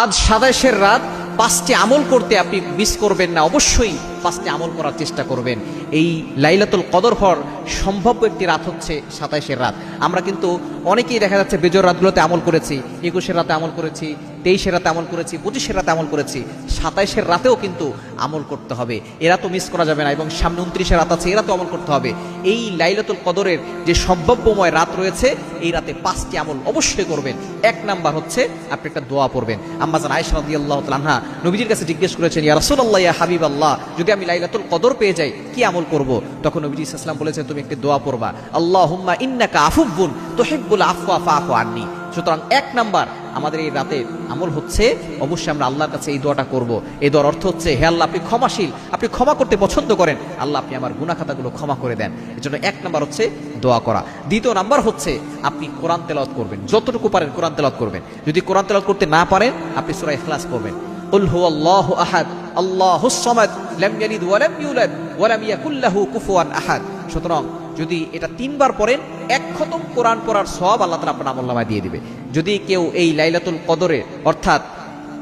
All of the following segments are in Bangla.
আজ ২৭-এর রাত ৫টি আমল করতে আপনি মিস করবেন না, অবশ্যই ৫টি আমল করার চেষ্টা করবেন। এই লাইলাতুল কদর হওয়ার সম্ভাব্য একটি রাত হচ্ছে ২৭-এর রাত। আমরা কিন্তু অনেকেই দেখা যাচ্ছে বেজোর রাতগুলোতে আমল করেছি, ২১-এর রাতে আমল করেছি, ২৩-এর রাতে আমল করেছি, ২৫-এর রাতে আমল করেছি, ২৭-এর রাতেও কিন্তু আমল করতে হবে, এরা তো মিস করা যাবে না। এবং সামনে ২৯-এর রাত আছে, এরা তো আমল করতে হবে। এই লাইলাতুল কদরের যে সম্ভাব্যময় রাত রয়েছে, এই রাতে ৫টি আমল অবশ্যই করবেন। ১ নাম্বার হচ্ছে আপনি একটা দোয়া পড়বেন। আম্মা জান আয়েশা রাদিয়াল্লাহু তাআলা আনহা নবীজির কাছে জিজ্ঞেস করেছেন, ইয়া রাসূলুল্লাহ, ইয়া হাবিবাল্লাহ, যদি আমি লাইলাতুল কদর পেয়ে যাই কি আমল করব? তখন নবীজি সাল্লাল্লাহু আলাইহি ওয়াসাল্লাম বলেছেন, তুমি একটি দোয়া পড়বা, আল্লাহুম্মা ইন্নাকা আফুবুন তুহিব্বুল আফওয়া ফাআফু আন্নি। সুতরাং ১ নাম্বার আমাদের এই রাতে আমল হচ্ছে অবশ্যই আমরা আল্লাহর কাছে এই দোয়াটা করব। এই দোয়ার অর্থ হচ্ছে, হে আল্লাহ, আপনি ক্ষমাশীল, আপনি ক্ষমা করতে পছন্দ করেন, আল্লাহ আপনি আমার গুনাহ খাতাগুলো ক্ষমা করে দেন। এজন্য ১ নাম্বার হচ্ছে দোয়া করা। দ্বিতীয় নাম্বার হচ্ছে আপনি কোরআন তেলাওয়াত করবেন, যতটুকু পারেন কোরআন তেলাওয়াত করবেন। যদি কোরআন তেলাওয়াত করতে না পারেন, আপনি সূরা ইখলাস পড়বেন, কুল হুয়াল্লাহু আহাদ আল্লাহুস সামাদ লাম ইয়ালিদ ওয়া লাম ইউলাদ ওয়া লাম ইয়াকুল লাহু কুফুয়ান আহাদ। সুতরাং যদি এটা ৩ বার পড়েন, ১ খতম কোরআন পড়ার সওয়াব আল্লাহ তাআলা আপনার আমলনামায় দিয়ে দিবে। যদি কেউ এই লাইলাতুল কদরে অর্থাৎ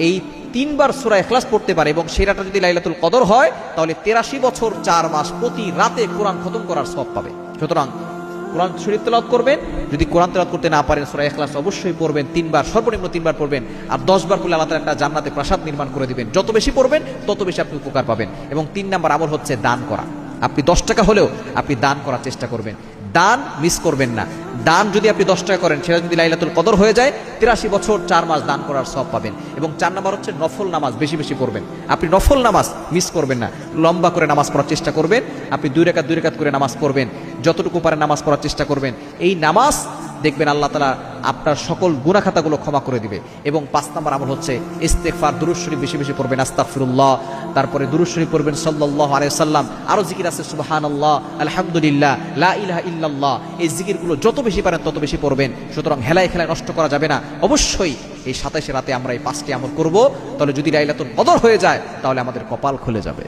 এই ৩ বার সূরা ইখলাস পড়তে পারে এবং সেই রাতটা যদি লাইলাতুল কদর হয়, তাহলে ৮৩ বছর ৪ মাস প্রতি রাতে কোরআন খতম করার সওয়াব পাবে। সুতরাং কোরআন শরীফ তেলাওয়াত করবেন। যদি কোরআন তেলাওয়াত করতে না পারেন, সূরা ইখলাস অবশ্যই পড়বেন, ৩ বার, সর্বনিম্ন 3 বার পড়বেন। আর 10 বার পড়লে আল্লাহ তাআলা একটা জান্নাতে প্রাসাদ নির্মাণ করে দিবেন। যত বেশি পড়বেন তত বেশি আপনি উপকার পাবেন। এবং ৩ নাম্বার আমল হচ্ছে দান করা। আপনি ১০ টাকা হলেও আপনি দান করার চেষ্টা করবেন, দান মিস করবেন না। দান যদি আপনি ১০ টাকা করেন, সেটা যদি লাইলাতুল কদর হয়ে যায়, ৮৩ বছর ৪ মাস দান করার সওয়াব পাবেন। এবং ৪ নাম্বার হচ্ছে নফল নামাজ বেশি বেশি পড়বেন। আপনি নফল নামাজ মিস করবেন না, লম্বা করে নামাজ পড়ার চেষ্টা করবেন। আপনি ২ রাকাত করে নামাজ পড়বেন, যতটুকু পারেন নামাজ পড়ার চেষ্টা করবেন। এই নামাজ দেখবেন আল্লাহ তাআলা আপনার সকল গুনাহ খাতাগুলো ক্ষমা করে দিবে। এবং ৫ নাম্বার আমল হচ্ছে ইস্তেগফার, দুরূদ শরীফ বেশি বেশি পড়বেন, আস্তাগফিরুল্লাহ, তারপরে দুরূদ শরীফ পড়বেন সাল্লাল্লাহু আলাইহি ওয়াসাল্লাম। আরো জিকির আছে, সুবহানাল্লাহ, আলহামদুলিল্লাহ, লা ইলাহা ইল্লাল্লাহ। এই জিকিরগুলো যত বেশি পারেন তত বেশি পড়বেন। সুতরাং হেলায় খেলায় নষ্ট করা যাবে না। অবশ্যই এই ২৭ রাতে আমরা এই ৫টি আমল করব। তাহলে যদি লাইলাতুল কদর হয়ে যায়, তাহলে আমাদের কপাল খুলে যাবে।